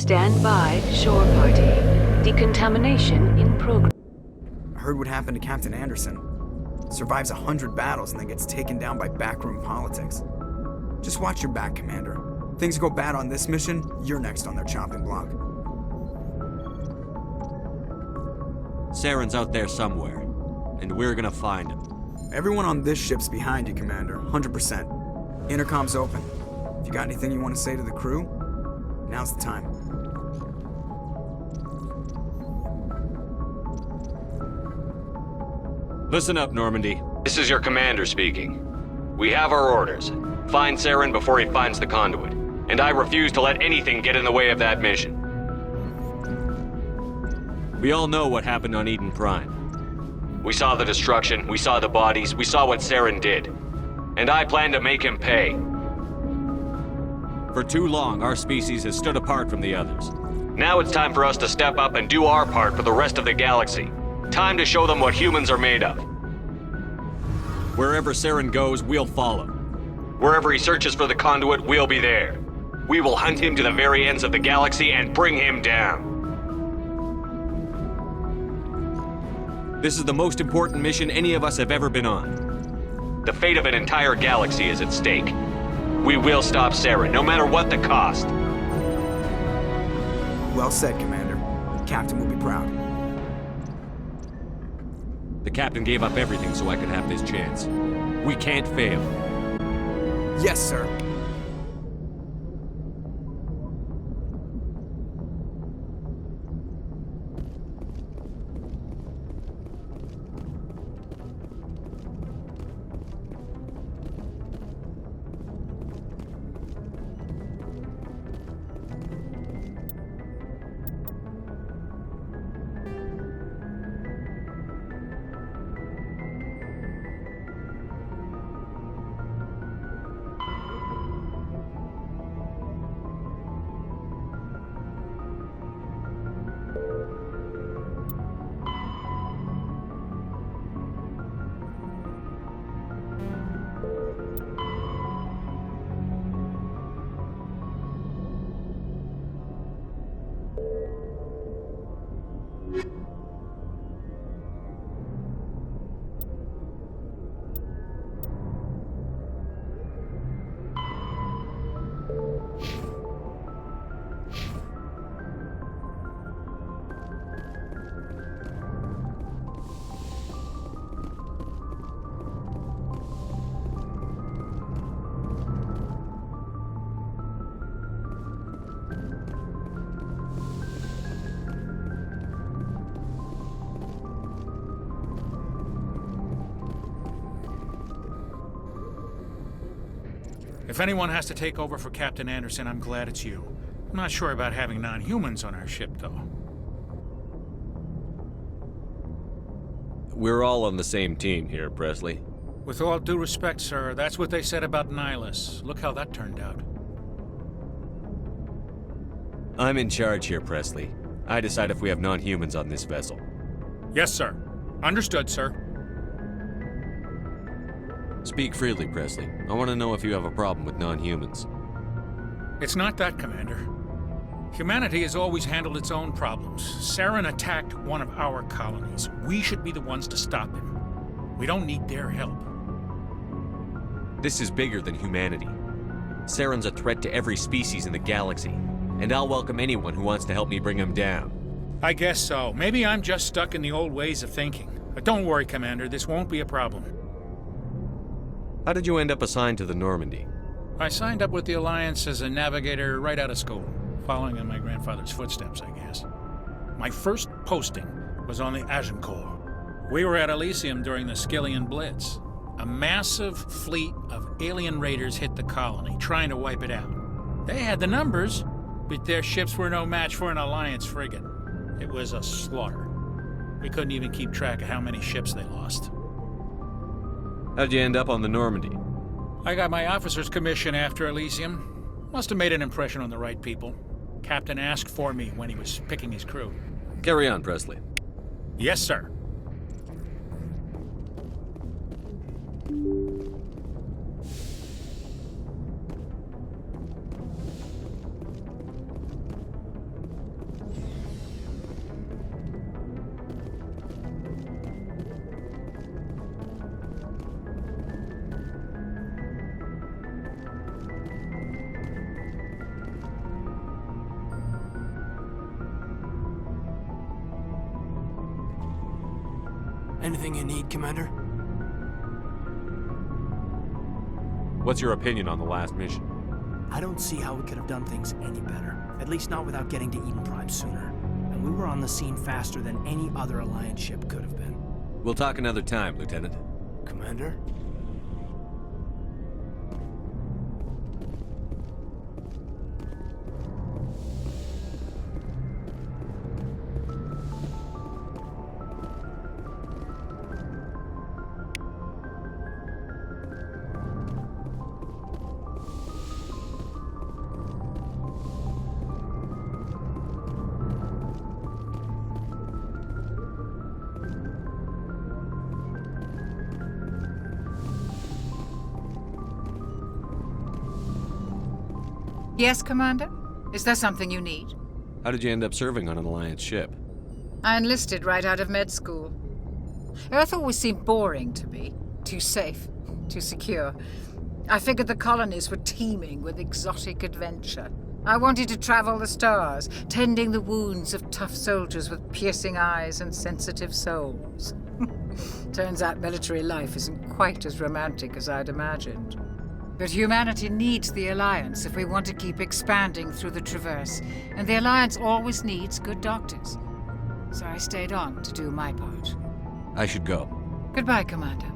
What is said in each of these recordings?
Stand by, shore party. Decontamination in progress. I heard what happened to Captain Anderson. Survives 100 battles and then gets taken down by backroom politics. Just watch your back, Commander. Things go bad on this mission, you're next on their chopping block. Saren's out there somewhere, and we're gonna find him. Everyone on this ship's behind you, Commander, 100%. Intercom's open. If you got anything you want to say to the crew, now's the time. Listen up, Normandy. This is your commander speaking. We have our orders. Find Saren before he finds the conduit. And I refuse to let anything get in the way of that mission. We all know what happened on Eden Prime. We saw the destruction, we saw the bodies, we saw what Saren did. And I plan to make him pay. For too long, our species has stood apart from the others. Now it's time for us to step up and do our part for the rest of the galaxy. Time to show them what humans are made of. Wherever Saren goes, we'll follow. Wherever he searches for the conduit, we'll be there. We will hunt him to the very ends of the galaxy and bring him down. This is the most important mission any of us have ever been on. The fate of an entire galaxy is at stake. We will stop Saren, no matter what the cost. Well said, Commander. The Captain will be proud. The Captain gave up everything so I could have this chance. We can't fail. Yes, sir. If anyone has to take over for Captain Anderson, I'm glad it's you. I'm not sure about having non-humans on our ship, though. We're all on the same team here, Presley. With all due respect, sir, that's what they said about Nihilus. Look how that turned out. I'm in charge here, Presley. I decide if we have non-humans on this vessel. Yes, sir. Understood, sir. Speak freely, Presley. I want to know if you have a problem with non-humans. It's not that, Commander. Humanity has always handled its own problems. Saren attacked one of our colonies. We should be the ones to stop him. We don't need their help. This is bigger than humanity. Saren's a threat to every species in the galaxy, and I'll welcome anyone who wants to help me bring him down. I guess so. Maybe I'm just stuck in the old ways of thinking. But don't worry, Commander. This won't be a problem. How did you end up assigned to the Normandy? I signed up with the Alliance as a navigator right out of school, following in my grandfather's footsteps, I guess. My first posting was on the Agincourt. We were at Elysium during the Skillian Blitz. A massive fleet of alien raiders hit the colony, trying to wipe it out. They had the numbers, but their ships were no match for an Alliance frigate. It was a slaughter. We couldn't even keep track of how many ships they lost. How'd you end up on the Normandy? I got my officer's commission after Elysium. Must have made an impression on the right people. Captain asked for me when he was picking his crew. Carry on, Presley. Yes, sir. Anything you need, Commander? What's your opinion on the last mission? I don't see how we could have done things any better. At least not without getting to Eden Prime sooner. And we were on the scene faster than any other Alliance ship could have been. We'll talk another time, Lieutenant. Commander? Yes, Commander? Is there something you need? How did you end up serving on an Alliance ship? I enlisted right out of med school. Earth always seemed boring to me. Too safe, too secure. I figured the colonies were teeming with exotic adventure. I wanted to travel the stars, tending the wounds of tough soldiers with piercing eyes and sensitive souls. Turns out military life isn't quite as romantic as I'd imagined. But humanity needs the Alliance if we want to keep expanding through the Traverse, and the Alliance always needs good doctors. So I stayed on to do my part. I should go. Goodbye, Commander.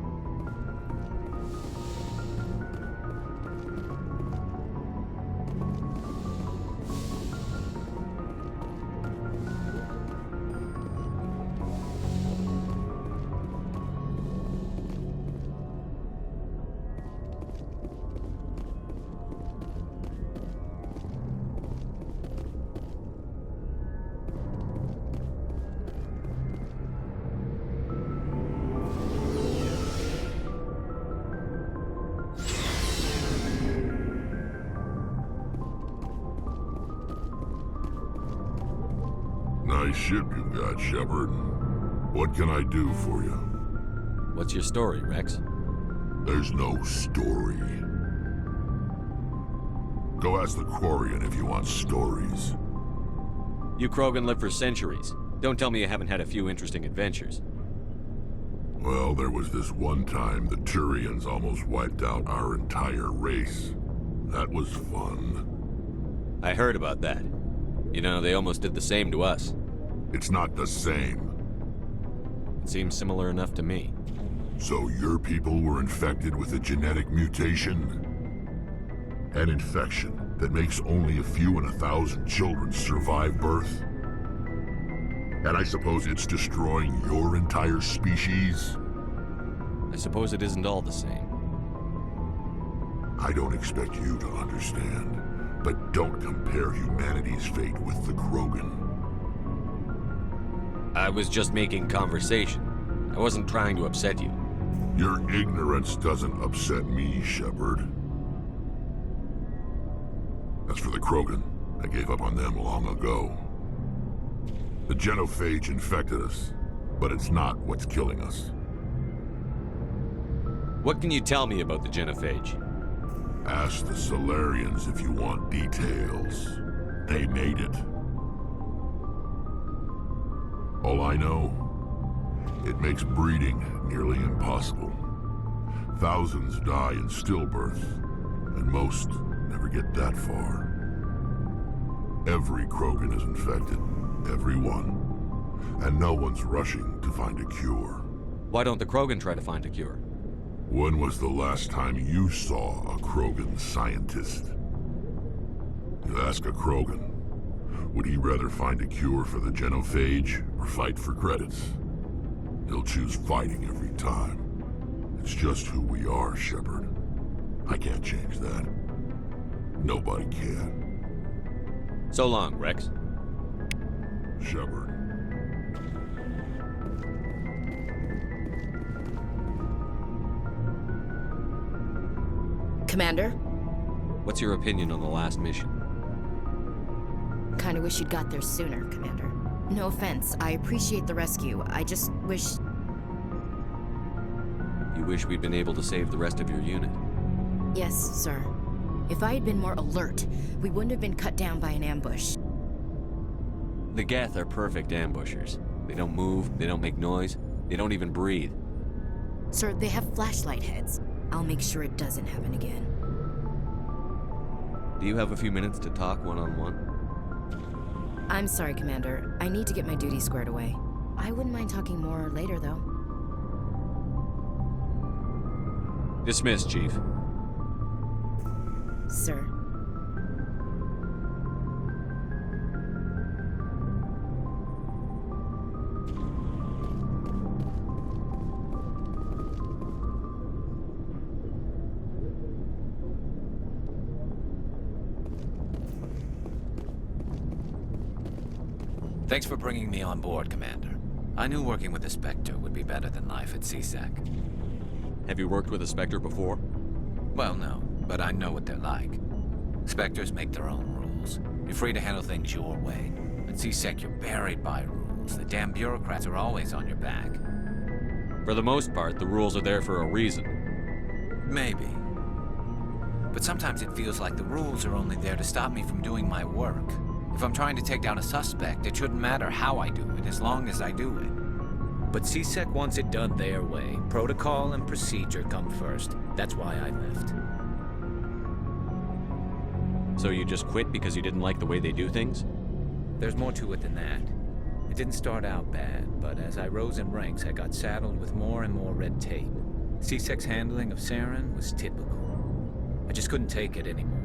nice ship you've got, Shepard. What can I do for you? What's your story, Rex? There's no story. Go ask the Quarian if you want stories. You Krogan live for centuries. Don't tell me you haven't had a few interesting adventures. Well, there was this one time the Turians almost wiped out our entire race. That was fun. I heard about that. You know, they almost did the same to us. It's not the same. It seems similar enough to me. So your people were infected with a genetic mutation? An infection that makes only a few in 1,000 children survive birth? And I suppose it's destroying your entire species? I suppose it isn't all the same. I don't expect you to understand, but don't compare humanity's fate with the Krogan. I was just making conversation. I wasn't trying to upset you. Your ignorance doesn't upset me, Shepard. As for the Krogan, I gave up on them long ago. The genophage infected us, but it's not what's killing us. What can you tell me about the genophage? Ask the Solarians if you want details. They made it. All I know, it makes breeding nearly impossible. Thousands die in stillbirth, and most never get that far. Every Krogan is infected. Everyone. And no one's rushing to find a cure. Why don't the Krogan try to find a cure? When was the last time you saw a Krogan scientist? You ask a Krogan, would he rather find a cure for the genophage or fight for credits? He'll choose fighting every time. It's just who we are, Shepard. I can't change that. Nobody can. So long, Rex. Shepard. Commander? What's your opinion on the last mission? Kinda wish you'd got there sooner, Commander. No offense, I appreciate the rescue. I just wish... You wish we'd been able to save the rest of your unit? Yes, sir. If I had been more alert, we wouldn't have been cut down by an ambush. The Geth are perfect ambushers. They don't move, they don't make noise, they don't even breathe. Sir, they have flashlight heads. I'll make sure it doesn't happen again. Do you have a few minutes to talk one-on-one? I'm sorry, Commander. I need to get my duty squared away. I wouldn't mind talking more later, though. Dismissed, Chief. Sir. Thanks for bringing me on board, Commander. I knew working with the Spectre would be better than life at CSEC. Have you worked with a Spectre before? Well, no, but I know what they're like. Spectres make their own rules. You're free to handle things your way. At CSEC, you're buried by rules. The damn bureaucrats are always on your back. For the most part, the rules are there for a reason. Maybe. But sometimes it feels like the rules are only there to stop me from doing my work. If I'm trying to take down a suspect, it shouldn't matter how I do it, as long as I do it. But CSEC wants it done their way. Protocol and procedure come first. That's why I left. So you just quit because you didn't like the way they do things? There's more to it than that. It didn't start out bad, but as I rose in ranks, I got saddled with more and more red tape. CSEC's handling of Saren was typical. I just couldn't take it anymore.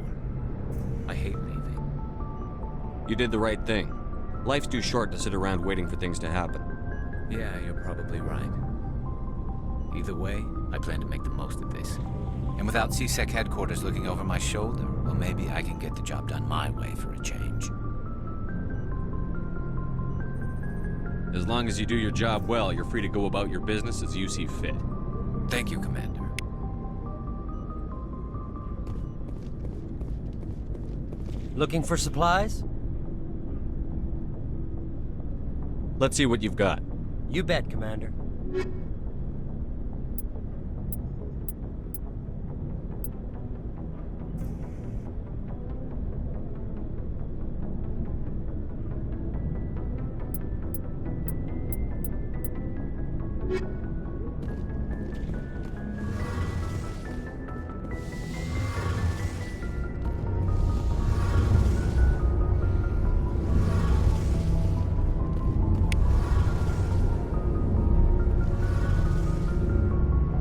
I hate leaving. You did the right thing. Life's too short to sit around waiting for things to happen. Yeah, you're probably right. Either way, I plan to make the most of this. And without CSEC headquarters looking over my shoulder, well, maybe I can get the job done my way for a change. As long as you do your job well, you're free to go about your business as you see fit. Thank you, Commander. Looking for supplies? Let's see what you've got. You bet, Commander.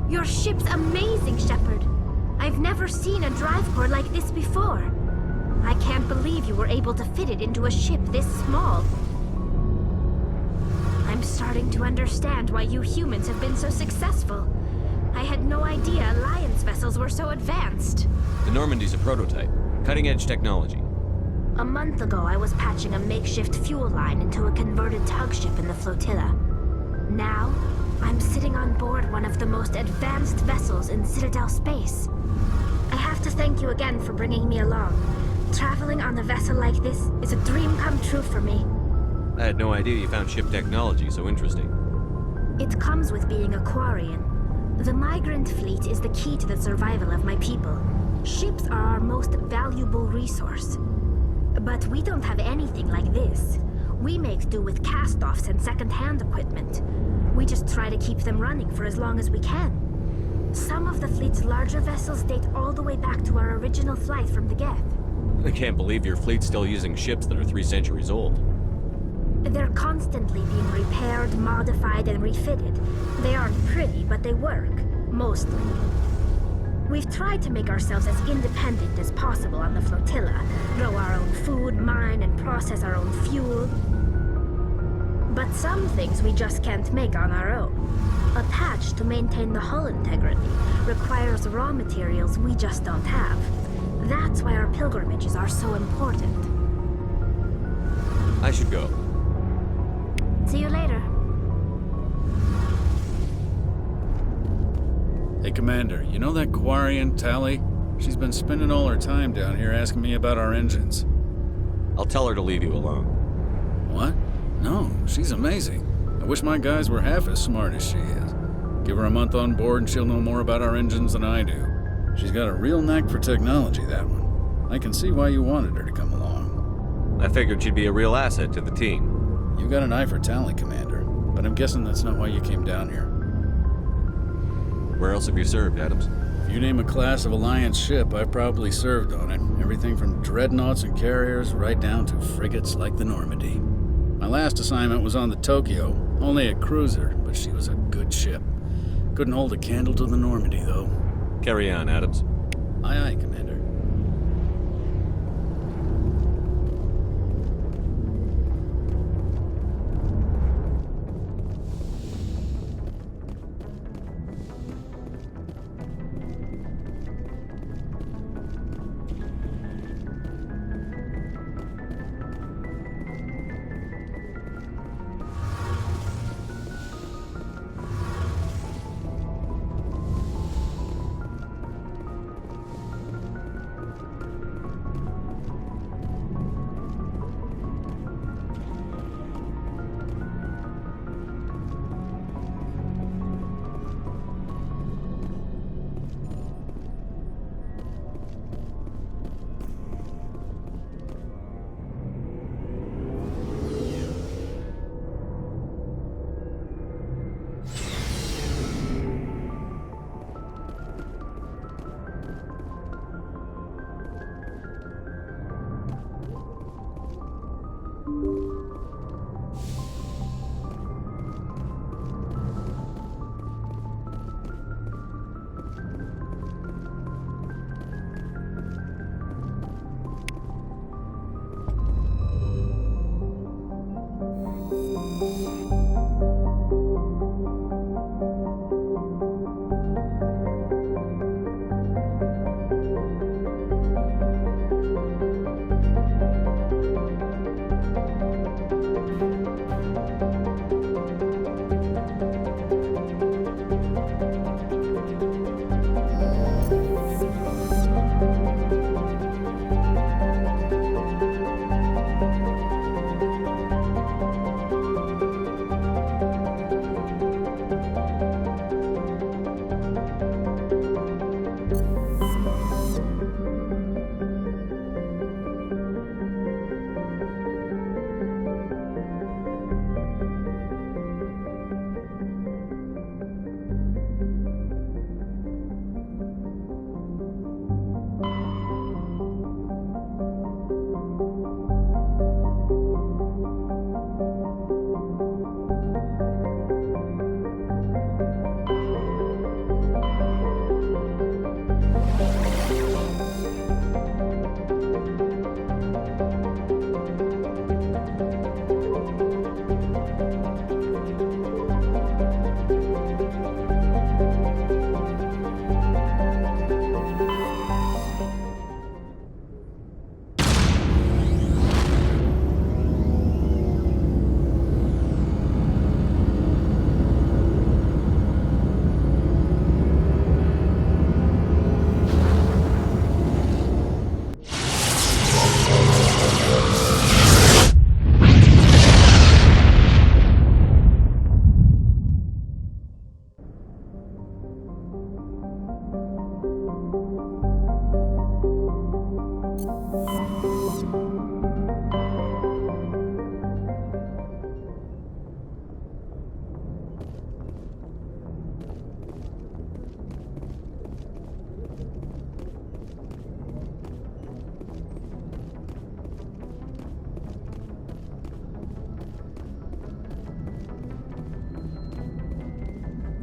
Your ship's amazing, Shepard. I've never seen a drive core like this before. I can't believe you were able to fit it into a ship this small. I'm starting to understand why you humans have been so successful. I had no idea Alliance vessels were so advanced. The Normandy's a prototype. Cutting-edge technology. A month ago, I was patching a makeshift fuel line into a converted tug ship in the flotilla. Now, I'm sitting on board one of the most advanced vessels in Citadel space. I have to thank you again for bringing me along. Traveling on a vessel like this is a dream come true for me. I had no idea you found ship technology so interesting. It comes with being a Quarian. The migrant fleet is the key to the survival of my people. Ships are our most valuable resource. But we don't have anything like this. We make do with cast-offs and second-hand equipment. We just try to keep them running for as long as we can. Some of the fleet's larger vessels date all the way back to our original flight from the Geth. I can't believe your fleet's still using ships that are 3 centuries old. They're constantly being repaired, modified, and refitted. They aren't pretty, but they work. Mostly. We've tried to make ourselves as independent as possible on the flotilla. Grow our own food, mine, and process our own fuel. But some things we just can't make on our own. A patch to maintain the hull integrity requires raw materials we just don't have. That's why our pilgrimages are so important. I should go. See you later. Hey, Commander, you know that Quarian, Tali? She's been spending all her time down here asking me about our engines. I'll tell her to leave you alone. What? No, she's amazing. I wish my guys were half as smart as she is. Give her a month on board and she'll know more about our engines than I do. She's got a real knack for technology, that one. I can see why you wanted her to come along. I figured she'd be a real asset to the team. You got an eye for Tali, Commander, but I'm guessing that's not why you came down here. Where else have you served, Adams? If you name a class of Alliance ship, I've probably served on it. Everything from dreadnoughts and carriers right down to frigates like the Normandy. My last assignment was on the Tokyo, only a cruiser, but she was a good ship. Couldn't hold a candle to the Normandy, though. Carry on, Adams. Aye, aye, Commander.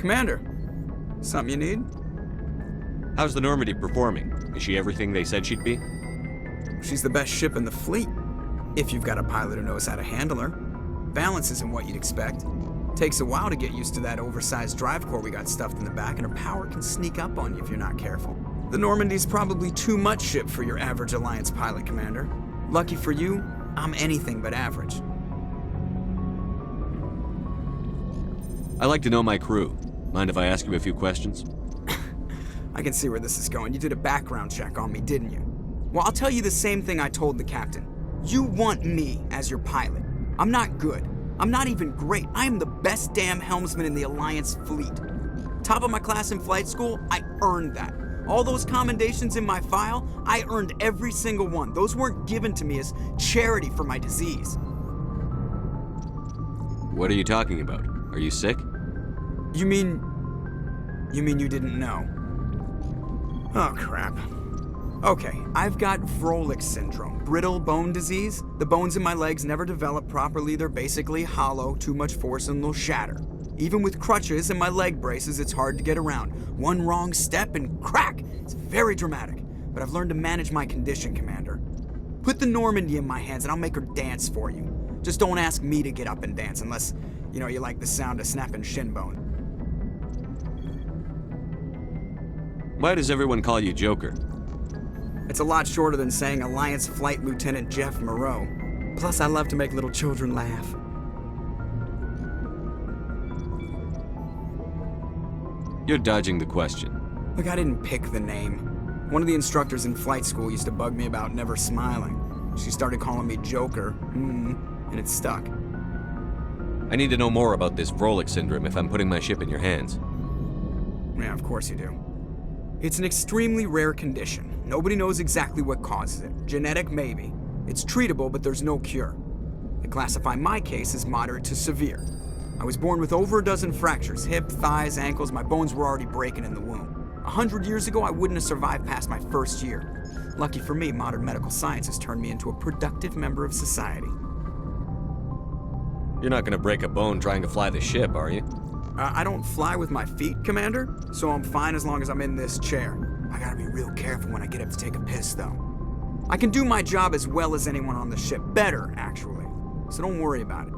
Commander, something you need? How's the Normandy performing? Is she everything they said she'd be? She's the best ship in the fleet, if you've got a pilot who knows how to handle her. Balance isn't what you'd expect. Takes a while to get used to that oversized drive core we got stuffed in the back, and her power can sneak up on you if you're not careful. The Normandy's probably too much ship for your average Alliance pilot, Commander. Lucky for you, I'm anything but average. I like to know my crew. Mind if I ask you a few questions? I can see where this is going. You did a background check on me, didn't you? Well, I'll tell you the same thing I told the captain. You want me as your pilot. I'm not good. I'm not even great. I am the best damn helmsman in the Alliance fleet. Top of my class in flight school, I earned that. All those commendations in my file, I earned every single one. Those weren't given to me as charity for my disease. What are you talking about? Are you sick? You mean you didn't know? Oh, crap. Okay, I've got Vrolik syndrome, brittle bone disease. The bones in my legs never develop properly. They're basically hollow, too much force and they'll shatter. Even with crutches and my leg braces, it's hard to get around. One wrong step and crack! It's very dramatic. But I've learned to manage my condition, Commander. Put the Normandy in my hands and I'll make her dance for you. Just don't ask me to get up and dance unless, you like the sound of snapping shin bone. Why does everyone call you Joker? It's a lot shorter than saying Alliance Flight Lieutenant Jeff Moreau. Plus, I love to make little children laugh. You're dodging the question. Look, I didn't pick the name. One of the instructors in flight school used to bug me about never smiling. She started calling me Joker, and it stuck. I need to know more about this Vrolik syndrome if I'm putting my ship in your hands. Yeah, of course you do. It's an extremely rare condition. Nobody knows exactly what causes it. Genetic, maybe. It's treatable, but there's no cure. They classify my case as moderate to severe. I was born with over a dozen fractures, hip, thighs, ankles. My bones were already breaking in the womb. 100 years ago, I wouldn't have survived past my first year. Lucky for me, modern medical science has turned me into a productive member of society. You're not gonna break a bone trying to fly the ship, are you? I don't fly with my feet, Commander, so I'm fine as long as I'm in this chair. I gotta be real careful when I get up to take a piss, though. I can do my job as well as anyone on the ship. Better, actually. So don't worry about it.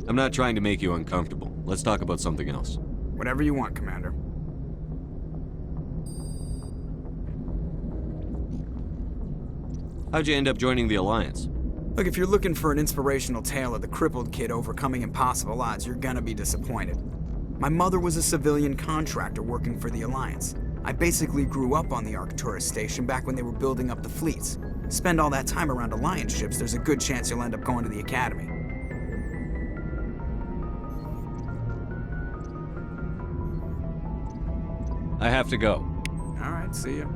I'm not trying to make you uncomfortable. Let's talk about something else. Whatever you want, Commander. How'd you end up joining the Alliance? Look, if you're looking for an inspirational tale of the crippled kid overcoming impossible odds, you're gonna be disappointed. My mother was a civilian contractor working for the Alliance. I basically grew up on the Arcturus station back when they were building up the fleets. Spend all that time around Alliance ships, there's a good chance you'll end up going to the Academy. I have to go. All right, see ya.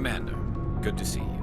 Commander, good to see you.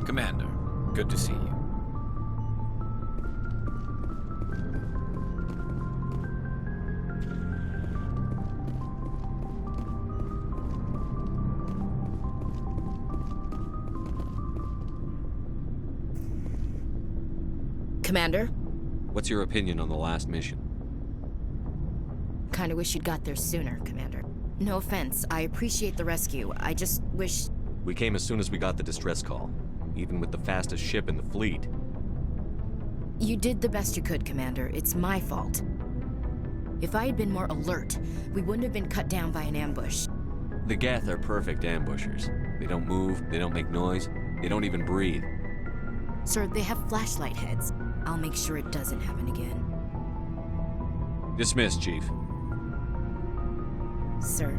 Commander, good to see you. Commander? What's your opinion on the last mission? Kinda wish you'd got there sooner, Commander. No offense, I appreciate the rescue. I just wish... We came as soon as we got the distress call, even with the fastest ship in the fleet. You did the best you could, Commander. It's my fault. If I had been more alert, we wouldn't have been cut down by an ambush. The Geth are perfect ambushers. They don't move, they don't make noise, they don't even breathe. Sir, they have flashlight heads. I'll make sure it doesn't happen again. Dismissed, Chief. Sir.